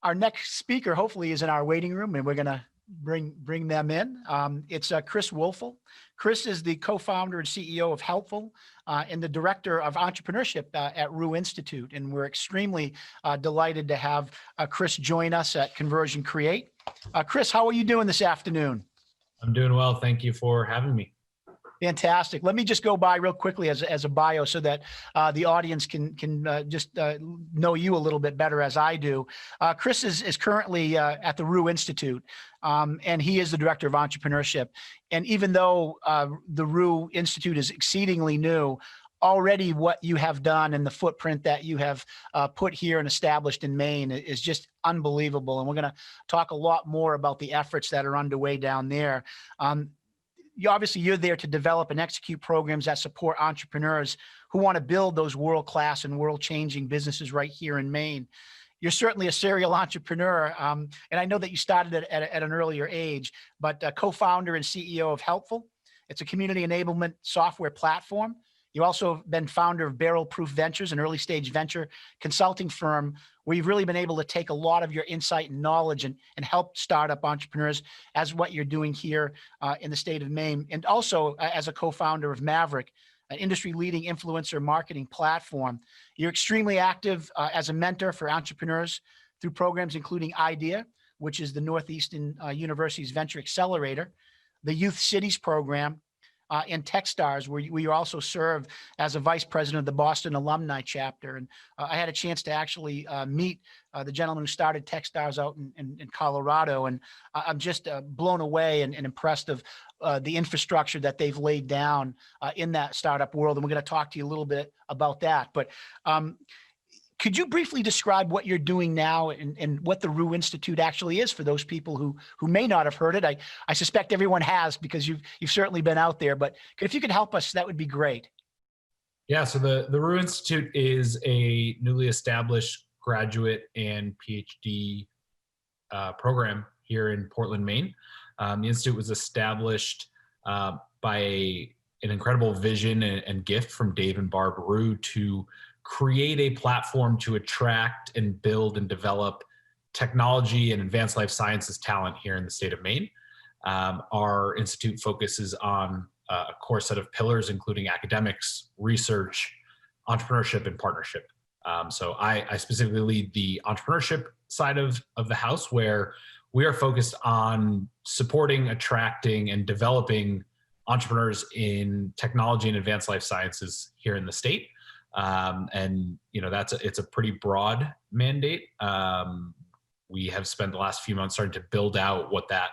Our next speaker hopefully is in our waiting room, and we're going to bring them in. It's Chris Wolfel. Chris is the co-founder and CEO of Helpful and the Director of Entrepreneurship at Roux Institute. And we're extremely delighted to have Chris join us at Converge and Create. Chris, how are you doing this afternoon? I'm doing well. Thank you for having me. Fantastic. Let me just go by real quickly as a bio so that the audience can just know you a little bit better as I do. Chris is currently at the Roux Institute, and he is the Director of Entrepreneurship. And even though the Roux Institute is exceedingly new, already what you have done and the footprint that you have put here and established in Maine is just unbelievable. And we're going to talk a lot more about the efforts that are underway down there. You're there to develop and execute programs that support entrepreneurs who want to build those world-class and world-changing businesses right here in Maine. You're certainly a serial entrepreneur, and I know that you started at an earlier age, but co-founder and CEO of Helpful. It's a community enablement software platform. You also have been founder of Barrel Proof Ventures, an early stage venture consulting firm where you've really been able to take a lot of your insight and knowledge and help startup entrepreneurs as what you're doing here in the state of Maine. And also as a co-founder of Mavrck, an industry leading influencer marketing platform. You're extremely active as a mentor for entrepreneurs through programs including IDEA, which is the Northeastern University's Venture Accelerator, the Youth Cities program, and Techstars, where you also serve as a vice president of the Boston Alumni Chapter. And I had a chance to actually meet the gentleman who started Techstars out in Colorado. And I'm just blown away and impressed of the infrastructure that they've laid down in that startup world. And we're going to talk to you a little bit about that. But could you briefly describe what you're doing now and what the Roux Institute actually is for those people who may not have heard it? I suspect everyone has because you've certainly been out there, but if you could help us, that would be great. Yeah, so the Roux Institute is a newly established graduate and PhD program here in Portland, Maine. The Institute was established by an incredible vision and gift from Dave and Barb Roux to create a platform to attract and build and develop technology and advanced life sciences talent here in the state of Maine. Our institute focuses on a core set of pillars, including academics, research, entrepreneurship, and partnership. So I specifically lead the entrepreneurship side of the house, where we are focused on supporting, attracting, and developing entrepreneurs in technology and advanced life sciences here in the state. And you know, it's a pretty broad mandate. We have spent the last few months starting to build out what that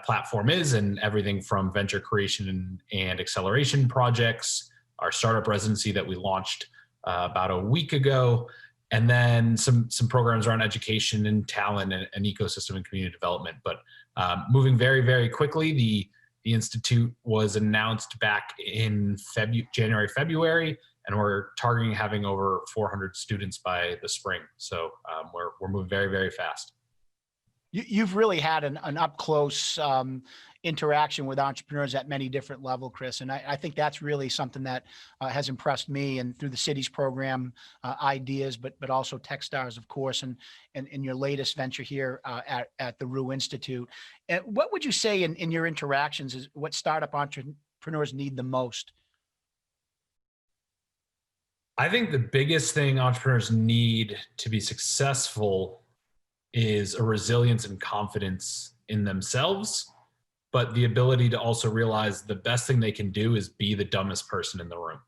platform is, and everything from venture creation and acceleration projects, our startup residency that we launched about a week ago, and then some programs around education and talent and ecosystem and community development. But moving very, very quickly, the Institute was announced back in January, February, and we're targeting having over 400 students by the spring. So we're moving very, very fast. You've really had an up-close interaction with entrepreneurs at many different levels, Chris. And I think that's really something that has impressed me, and through the Cities program, ideas, but also Techstars, of course, and your latest venture here at the Roux Institute. And what would you say in your interactions is what startup entrepreneurs need the most? I think the biggest thing entrepreneurs need to be successful is a resilience and confidence in themselves, but the ability to also realize the best thing they can do is be the dumbest person in the room.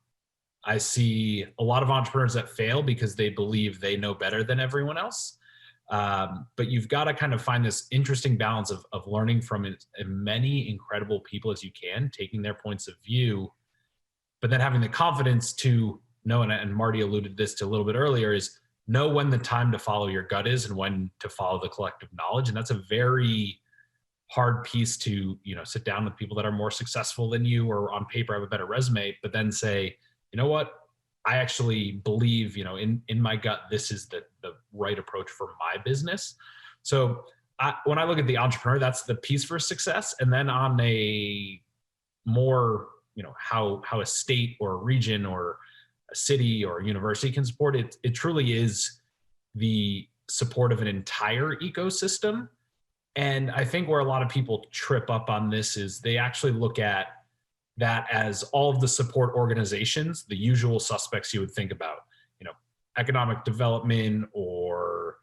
I see a lot of entrepreneurs that fail because they believe they know better than everyone else. But you've got to kind of find this interesting balance of learning from as many incredible people as you can, taking their points of view, but then having the confidence to know, and Marty alluded this to a little bit earlier, is know when the time to follow your gut is and when to follow the collective knowledge. And that's a very hard piece to, you know, sit down with people that are more successful than you or on paper have a better resume, but then say, you know what, I actually believe, you know, in my gut, this is the right approach for my business. So when I look at the entrepreneur, that's the piece for success. And then on a more, you know, how a state or a region or a city or a university can support it, it truly is the support of an entire ecosystem. And I think where a lot of people trip up on this is they actually look at that as all of the support organizations, the usual suspects you would think about, economic development or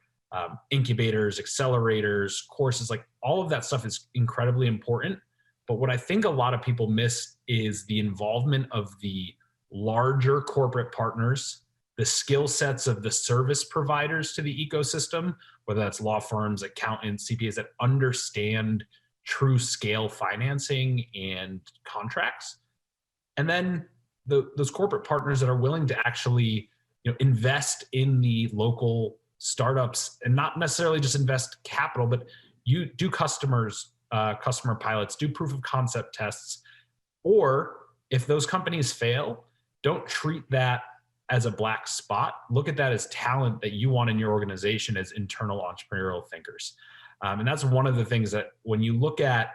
incubators, accelerators, courses, like all of that stuff is incredibly important. But what I think a lot of people miss is the involvement of the larger corporate partners, the skill sets of the service providers to the ecosystem, whether that's law firms, accountants, CPAs that understand true scale financing and contracts. And then those corporate partners that are willing to actually invest in the local startups and not necessarily just invest capital, but you do customer pilots, do proof of concept tests. Or if those companies fail, don't treat that as a black spot. Look at that as talent that you want in your organization as internal entrepreneurial thinkers. And that's one of the things that when you look at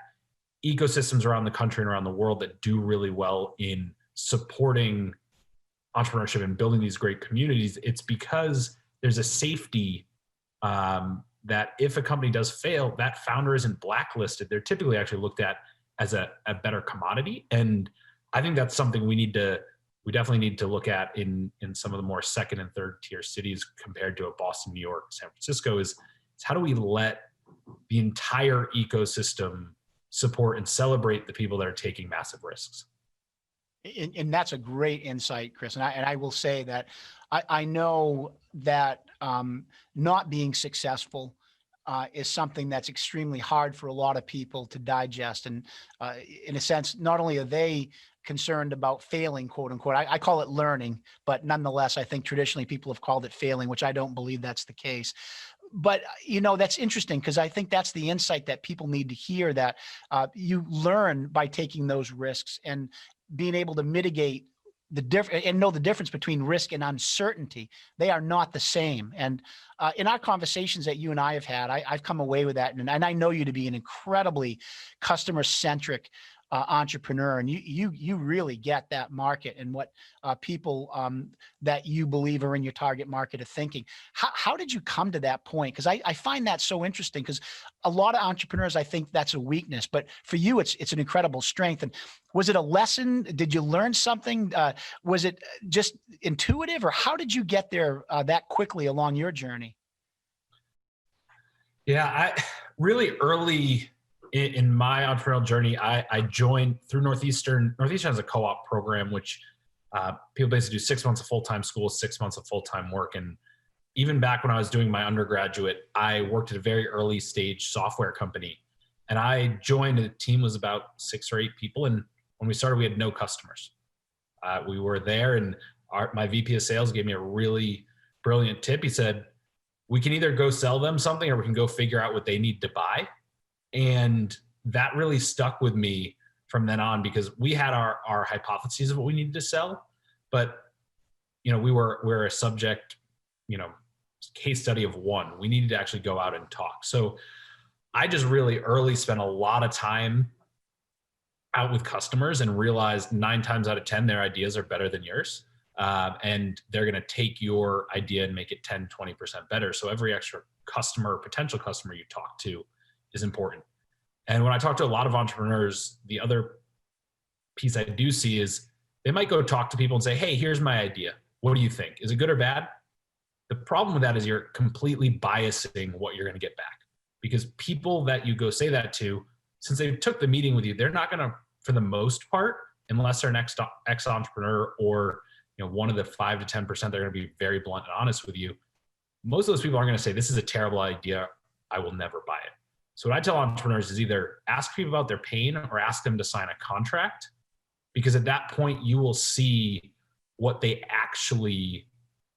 ecosystems around the country and around the world that do really well in supporting entrepreneurship and building these great communities, it's because there's a safety that if a company does fail, that founder isn't blacklisted. They're typically actually looked at as a better commodity. And I think that's something we definitely need to look at in some of the more second and third tier cities compared to a Boston, New York, San Francisco is how do we let the entire ecosystem support and celebrate the people that are taking massive risks? And that's a great insight, Chris. And I will say that I know that not being successful is something that's extremely hard for a lot of people to digest. And in a sense, not only are they concerned about failing, quote unquote, I call it learning, but nonetheless, I think traditionally people have called it failing, which I don't believe that's the case. But, that's interesting because I think that's the insight that people need to hear, that you learn by taking those risks and being able to mitigate and know the difference between risk and uncertainty. They are not the same. And in our conversations that you and I have had, I've come away with that. And I know you to be an incredibly customer-centric entrepreneur, and you really get that market and what people that you believe are in your target market are thinking. How did you come to that point? Because I find that so interesting, because a lot of entrepreneurs, I think that's a weakness, but for you, it's an incredible strength. And was it a lesson? Did you learn something? Was it just intuitive, or how did you get there that quickly along your journey? Yeah, I really early in my entrepreneurial journey, I joined through Northeastern. Northeastern has a co-op program, which people basically do 6 months of full-time school, 6 months of full-time work. And even back when I was doing my undergraduate, I worked at a very early stage software company. And I joined, the team was about 6 or 8 people. And when we started, we had no customers. We were there, and my VP of sales gave me a really brilliant tip. He said, we can either go sell them something or we can go figure out what they need to buy. And that really stuck with me from then on, because we had our hypotheses of what we needed to sell, but we're a subject, case study of one. We needed to actually go out and talk. So I just really early spent a lot of time out with customers and realized 9 times out of 10, their ideas are better than yours. And they're going to take your idea and make it 10, 20% better. So every extra customer, potential customer you talk to is important. And when I talk to a lot of entrepreneurs, the other piece I do see is they might go talk to people and say, hey, here's my idea. What do you think? Is it good or bad? The problem with that is you're completely biasing what you're going to get back, because people that you go say that to, since they took the meeting with you, they're not going to, for the most part, unless they're an ex-entrepreneur or one of the 5 to 10%, they're going to be very blunt and honest with you. Most of those people aren't going to say, this is a terrible idea, I will never buy it. So what I tell entrepreneurs is either ask people about their pain or ask them to sign a contract, because at that point you will see what they actually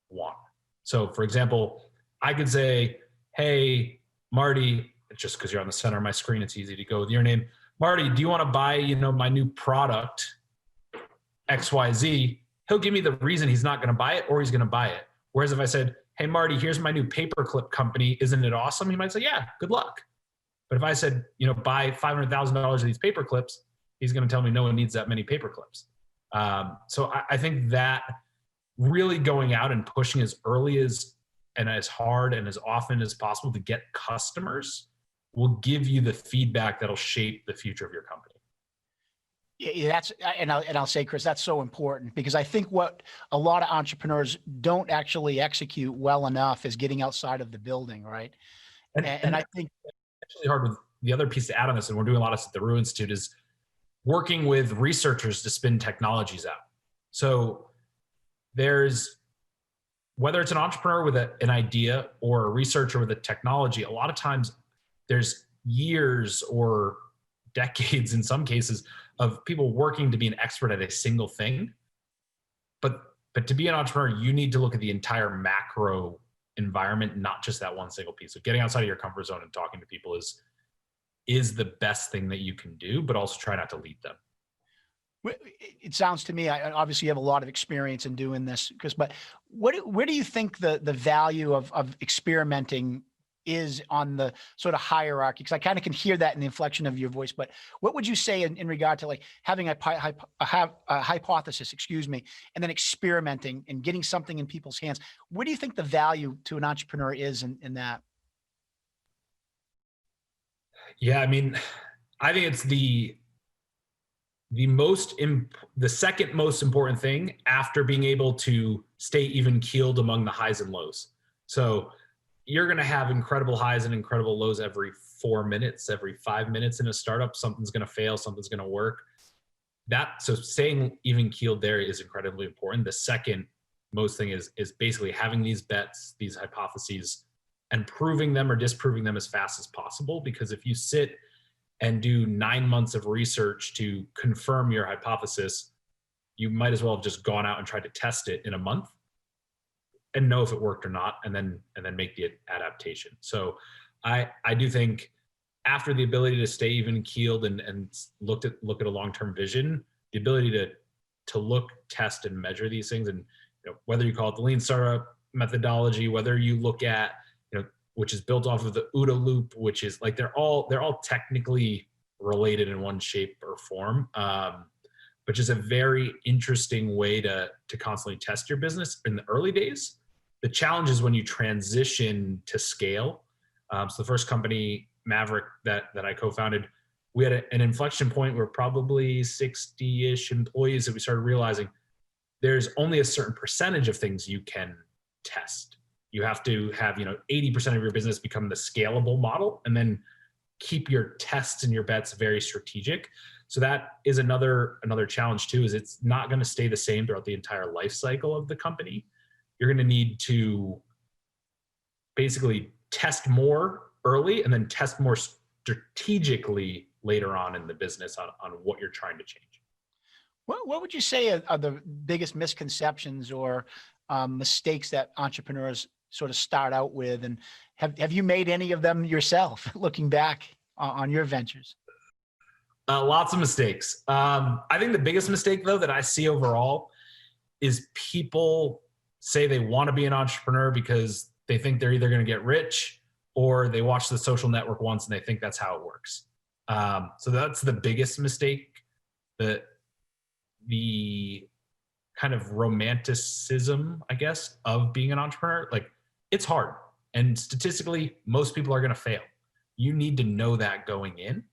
want. So for example, I could say, hey, Marty, just because you're on the center of my screen, it's easy to go with your name. Marty, do you want to buy, my new product, XYZ? He'll give me the reason he's not going to buy it, or he's going to buy it. Whereas if I said, hey, Marty, here's my new paperclip company, isn't it awesome? He might say, yeah, good luck. But if I said, buy $500,000 of these paper clips, he's going to tell me no one needs that many paper clips. So I think that really going out and pushing as early as and as hard and as often as possible to get customers will give you the feedback that'll shape the future of your company. Yeah, that's, and I'll say, Chris, that's so important, because I think what a lot of entrepreneurs don't actually execute well enough is getting outside of the building, right? And I think it's really hard with the other piece to add on this, and we're doing a lot of this at the Roux Institute, is working with researchers to spin technologies out. So there's, whether it's an entrepreneur with an idea or a researcher with a technology, a lot of times there's years or decades in some cases of people working to be an expert at a single thing. But to be an entrepreneur, you need to look at the entire macro environment, not just that one single piece. So getting outside of your comfort zone and talking to people is the best thing that you can do, but also try not to lead them. it sounds to me, obviously you have a lot of experience in doing this, Chris, but where do you think the value of experimenting is on the sort of hierarchy? Because I kind of can hear that in the inflection of your voice, but what would you say in regard to like having a hypothesis, excuse me, and then experimenting and getting something in people's hands? Where do you think the value to an entrepreneur is in that? Yeah, I mean, I think it's the second most important thing after being able to stay even keeled among the highs and lows. So you're going to have incredible highs and incredible lows every 4 minutes, every 5 minutes in a startup. Something's going to fail, something's going to work. So staying even keeled there is incredibly important. The second most thing is basically having these bets, these hypotheses, and proving them or disproving them as fast as possible. Because if you sit and do 9 months of research to confirm your hypothesis, you might as well have just gone out and tried to test it in a month and know if it worked or not, and then make the adaptation. So I do think after the ability to stay even keeled and look at a long-term vision, the ability to look, test, and measure these things, and whether you call it the lean startup methodology, whether you look at which is built off of the OODA loop, which is like they're all technically related in one shape or form, but just a very interesting way to constantly test your business in the early days. The challenge is when you transition to scale. So the first company, Mavrck, that I co-founded, we had an inflection point where probably 60-ish employees that we started realizing there's only a certain percentage of things you can test. You have to have 80% of your business become the scalable model, and then keep your tests and your bets very strategic. So that is another challenge too, is it's not going to stay the same throughout the entire life cycle of the company. You're going to need to basically test more early and then test more strategically later on in the business on what you're trying to change. What would you say are the biggest misconceptions or mistakes that entrepreneurs sort of start out with? And have you made any of them yourself looking back on your ventures? Lots of mistakes. I think the biggest mistake though that I see overall is people say they want to be an entrepreneur because they think they're either going to get rich or they watch The Social Network once and they think that's how it works. So that's the biggest mistake. The kind of romanticism, I guess, of being an entrepreneur. Like, it's hard. And statistically, most people are going to fail. You need to know that going in.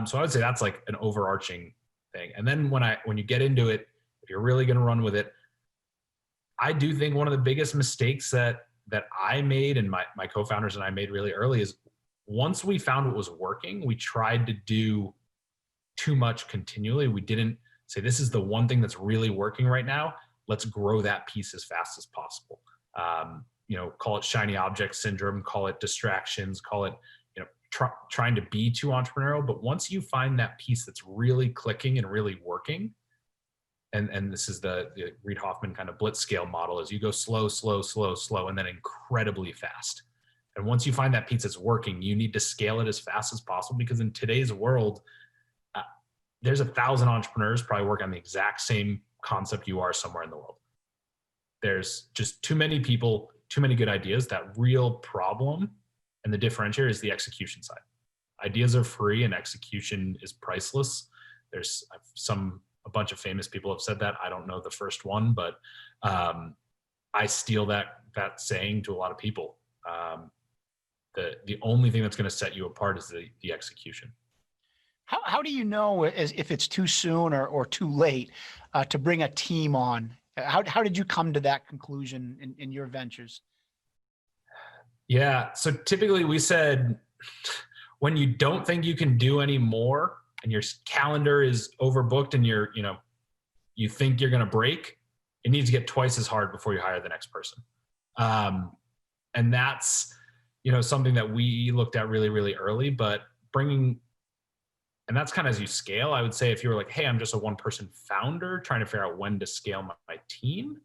So I would say that's like an overarching thing. And then when you get into it, if you're really going to run with it, I do think one of the biggest mistakes that I made and my co-founders and I made really early is once we found what was working, we tried to do too much continually. We didn't say, this is the one thing that's really working right now. Let's grow that piece as fast as possible. Call it shiny object syndrome, call it distractions, call it, trying to be too entrepreneurial. But once you find that piece that's really clicking and really working, and this is the Reid Hoffman kind of blitz scale model, is you go slow, slow, slow, slow, and then incredibly fast. And once you find that piece that's working, you need to scale it as fast as possible, because in today's world, there's 1,000 entrepreneurs probably working on the exact same concept you are somewhere in the world. There's just too many people, too many good ideas. That real problem and the differentiator is the execution side. Ideas are free and execution is priceless. There's a bunch of famous people have said that. I don't know the first one, but I steal that that saying to a lot of people. The only thing that's going to set you apart is the execution. How do you know if it's too soon or too late to bring a team on? How did you come to that conclusion in your ventures? Yeah. So typically we said, when you don't think you can do any more and your calendar is overbooked and you think you're going to break, it needs to get twice as hard before you hire the next person. And that's, something that we looked at really, really early, but and that's kind of as you scale. I would say if you were like, hey, I'm just a one-person founder trying to figure out when to scale my team,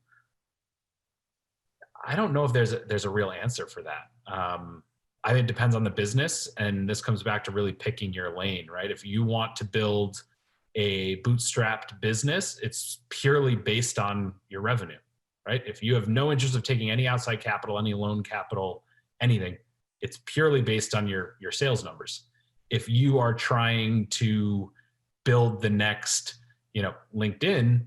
I don't know if there's a real answer for that. I think it depends on the business, and this comes back to really picking your lane, right? If you want to build a bootstrapped business, it's purely based on your revenue, right? If you have no interest of taking any outside capital, any loan capital, anything, it's purely based on your sales numbers. If you are trying to build the next, LinkedIn,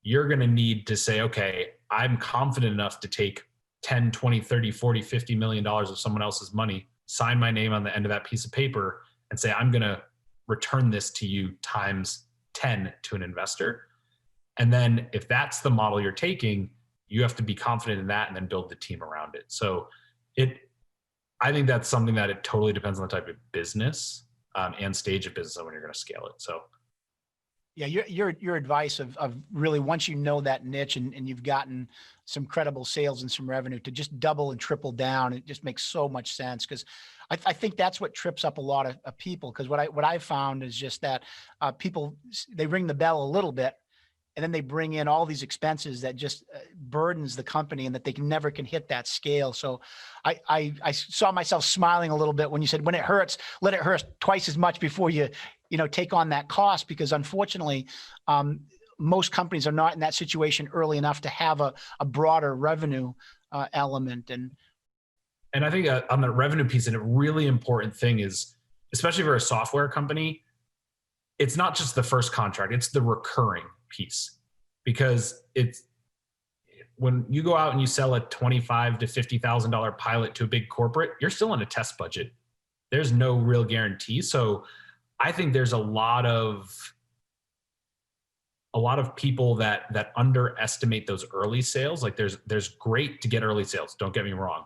you're going to need to say, okay, I'm confident enough to take 10, 20, 30, 40, $50 million of someone else's money, sign my name on the end of that piece of paper and say, I'm going to return this to you times 10 to an investor. And then if that's the model you're taking, you have to be confident in that and then build the team around it. So I think that's something that it totally depends on the type of business and stage of business when you're going to scale it. So, yeah, your advice of really, once you know that niche and you've gotten some credible sales and some revenue, to just double and triple down, it just makes so much sense. Because I think that's what trips up a lot of people. Because what I found is just that people, they ring the bell a little bit, and then they bring in all these expenses that just burdens the company, and that they never can hit that scale. So I saw myself smiling a little bit when you said, when it hurts, let it hurt twice as much before you take on that cost, because unfortunately, most companies are not in that situation early enough to have a broader revenue element. And I think on the revenue piece, and a really important thing is, especially for a software company, it's not just the first contract, it's the recurring piece. Because it's when you go out and you sell a $25,000 to $50,000 pilot to a big corporate, you're still on a test budget. There's no real guarantee. So I think there's a lot of people that underestimate those early sales. Like there's great to get early sales, don't get me wrong.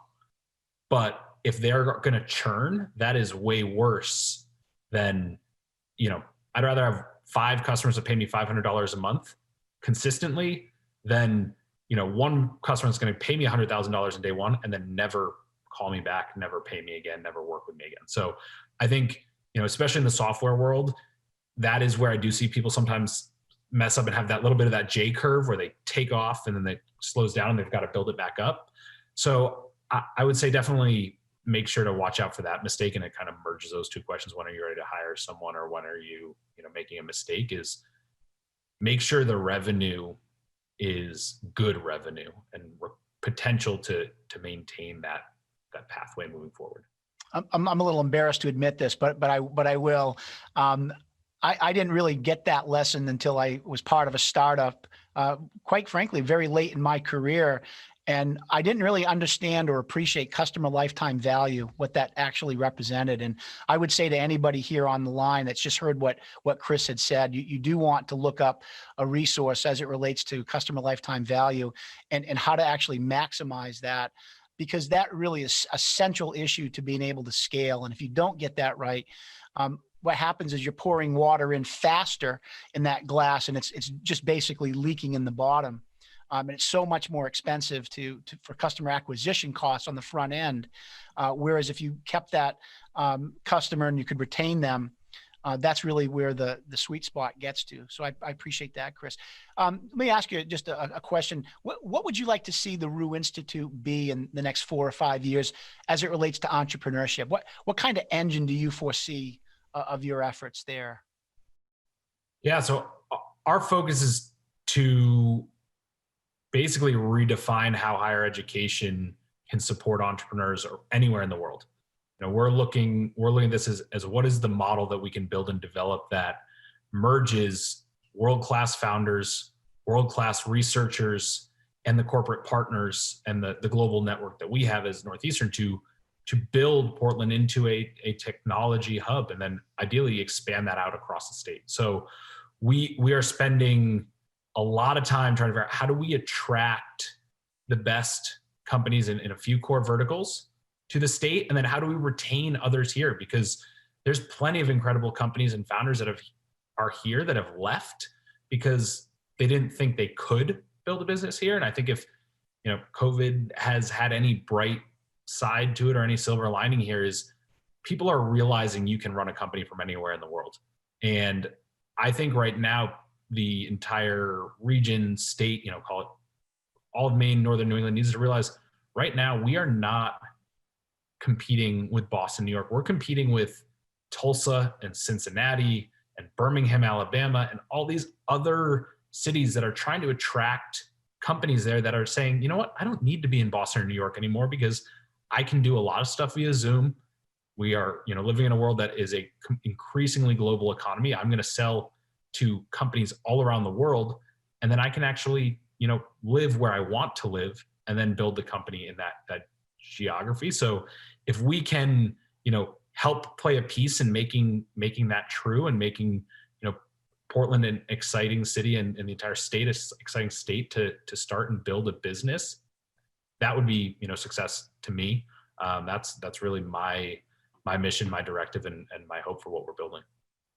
But if they're going to churn, that is way worse than, I'd rather have 5 customers that pay me $500 a month consistently than, one customer that's going to pay me $100,000 in day one and then never call me back, never pay me again, never work with me again. So I think, especially in the software world, that is where I do see people sometimes mess up and have that little bit of that J curve where they take off and then it slows down and they've got to build it back up. So I would say definitely make sure to watch out for that mistake. And it kind of merges those two questions. When are you ready to hire someone, or when are you, making a mistake? Is make sure the revenue is good revenue and potential to maintain that pathway moving forward. I'm a little embarrassed to admit this, but I will. I didn't really get that lesson until I was part of a startup, quite frankly, very late in my career. And I didn't really understand or appreciate customer lifetime value, what that actually represented. And I would say to anybody here on the line that's just heard what Chris had said, you do want to look up a resource as it relates to customer lifetime value and how to actually maximize that, because that really is a central issue to being able to scale. And if you don't get that right, what happens is you're pouring water in faster in that glass, and it's just basically leaking in the bottom. And it's so much more expensive for customer acquisition costs on the front end. Whereas if you kept that customer and you could retain them, that's really where the sweet spot gets to. So I appreciate that, Chris. Let me ask you just a question. What would you like to see the Roux Institute be in the next 4 or 5 years as it relates to entrepreneurship? What kind of engine do you foresee of your efforts there? Yeah, so our focus is to basically redefine how higher education can support entrepreneurs or anywhere in the world. We're looking at this as what is the model that we can build and develop that merges world-class founders, world-class researchers, and the corporate partners and the global network that we have as Northeastern to build Portland into a technology hub, and then ideally expand that out across the state. So we are spending a lot of time trying to figure out how do we attract the best companies in a few core verticals to the state, and then how do we retain others here? Because there's plenty of incredible companies and founders that are here that have left because they didn't think they could build a business here. And I think if COVID has had any bright side to it or any silver lining here, is people are realizing you can run a company from anywhere in the world. And I think right now the entire region, state, call it all of Maine, Northern New England, needs to realize right now we are not competing with Boston, New York. We're competing with Tulsa and Cincinnati and Birmingham, Alabama, and all these other cities that are trying to attract companies there that are saying, you know what, I don't need to be in Boston or New York anymore because I can do a lot of stuff via Zoom. We are, living in a world that is a increasingly global economy. I'm going to sell to companies all around the world, and then I can actually, live where I want to live and then build the company in that geography. So if we can, help play a piece in making that true and making, Portland an exciting city and the entire state an exciting state to start and build a business, that would be, success to me. That's really my mission, my directive, and my hope for what we're building.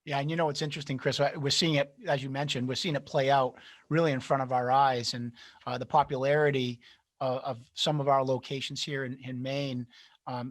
Yeah, and it's interesting, Chris. We're seeing it, as you mentioned, we're seeing it play out really in front of our eyes, and the popularity of some of our locations here in Maine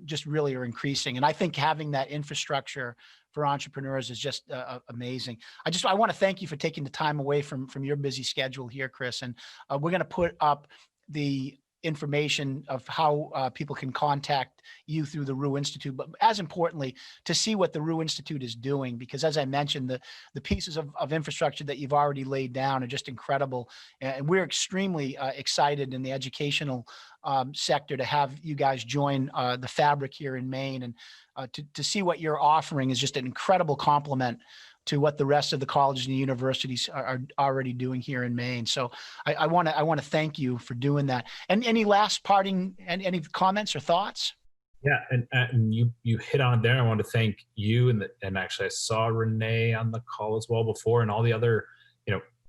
just really are increasing. And I think having that infrastructure for entrepreneurs is just amazing. I want to thank you for taking the time away from your busy schedule here, Chris. And we're going to put up the information of how people can contact you through the Roux Institute, but as importantly, to see what the Roux Institute is doing, because as I mentioned, the pieces of infrastructure that you've already laid down are just incredible. And we're extremely excited in the educational sector to have you guys join the fabric here in Maine, and to see what you're offering is just an incredible compliment to what the rest of the colleges and universities are already doing here in Maine. So I want to thank you for doing that. And any last parting and any comments or thoughts? Yeah, and you hit on it there. I want to thank you and actually I saw Renee on the call as well before, and all the other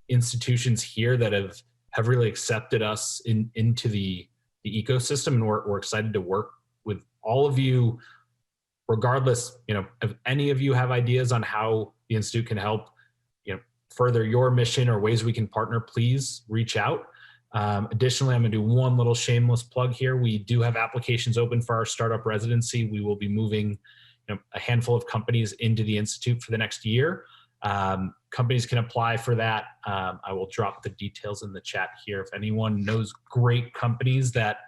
institutions here that have really accepted us into the ecosystem, and we're excited to work with all of you, regardless if any of you have ideas on how the Institute can help further your mission or ways we can partner, please reach out. Additionally, I'm going to do one little shameless plug here. We do have applications open for our startup residency. We will be moving a handful of companies into the Institute for the next year. Companies can apply for that. I will drop the details in the chat here. If anyone knows great companies that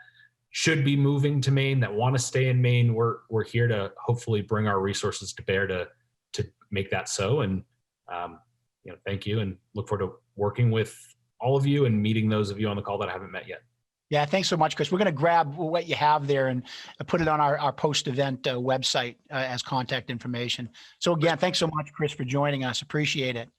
should be moving to Maine, that want to stay in Maine, we're here to hopefully bring our resources to bear to make that so. And thank you, and look forward to working with all of you and meeting those of you on the call that I haven't met yet. Yeah, thanks so much, Chris. We're going to grab what you have there and put it on our post-event website as contact information. So again, thanks so much, Chris, for joining us. Appreciate it.